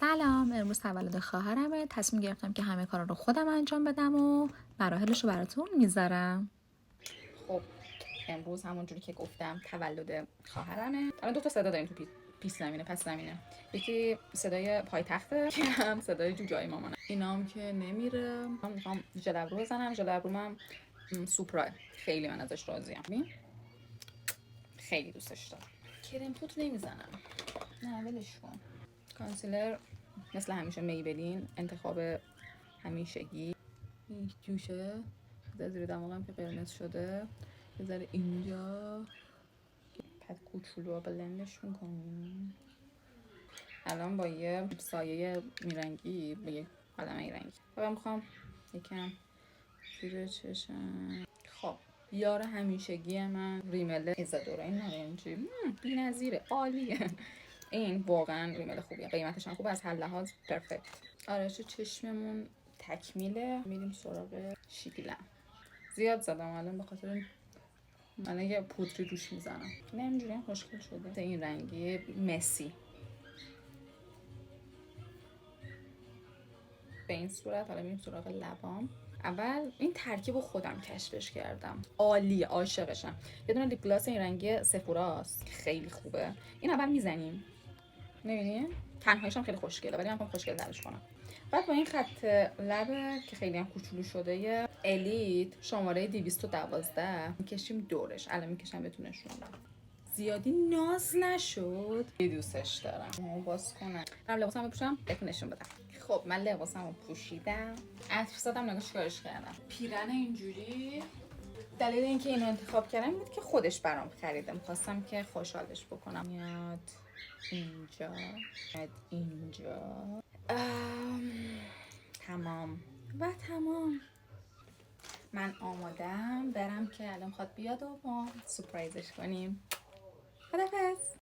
سلام، امروز تولد خواهرمه. تصمیم گرفتم که همه کارا رو خودم انجام بدم و مراحلش رو براتون میذارم. خب امروز همونجوری که گفتم تولد خواهرمه. الان دو تا صدا داریم تو پیش زمینه پس زمینه. یکی صدای پایتخته که هم صدای جوجای مامانه. اینام که نمیره. من میخوام ژلبرو بزنم. ژلبرومم سوپرا. خیلی من ازش راضیم. خیلی دوستش دارم. کرم توت نمیزنم. نه ولش کن. کانسیلر مثل همیشه میبلین، انتخاب همیشگی. این جوشه زیر دماغم که قرمز شده، یه ذره اینجا پد کوچولو بلندش میکنیم. الان با یه سایه میرنگی با یه قلم رنگی و میخوام یکم زیر چشم. خب یار همیشگی من ریمل ایزادورا نارنجی بی نظیره، عالیه. این واقعا ریمل خوبیه، قیمتش هم خوبه، از هر لحاظ پرفکت. آرایش چشممون تکمیله. میریم سراغ شیپیلم. زیاد زدم الان به خاطر من یه پودری روش میزنم. نه اینجوری هم خوشگل شده. این رنگی مسی به این صورت. حالا میریم سراغ لبام. اول این ترکیب رو خودم کشفش کردم، عالیه، عاشقشم. یه دونه لیپ گلاس این رنگی سفوراست، خیلی خوبه. این اول میزنیم، میبینین تنهاییش هم خیلی خوشگله، ولی من میخوام خوشگل ترش کنم. بعد با این خط لب که خیلی هم کوچولو شده یه الیت شماره 212 میکشیم دورش. الان میکشم بهتون نشون بدم. زیادی ناز نشد. دوستش دارم. باز کنم. من لباسمو بپوشم بهتون نشون بدم. خب من لباسمو پوشیدم. عطر زدم، نگاه چیکارش کردم. پیرن اینجوری. دلیل اینکه اینو انتخاب کردم بود که خودش برام خریده. می‌خواستم که خوشحالش بکنم. میاد اینجا، میاد اینجا. تمام و تمام. من آمادم برم که الان میخواد بیاد و ما سورپرایزش کنیم. خدافظ.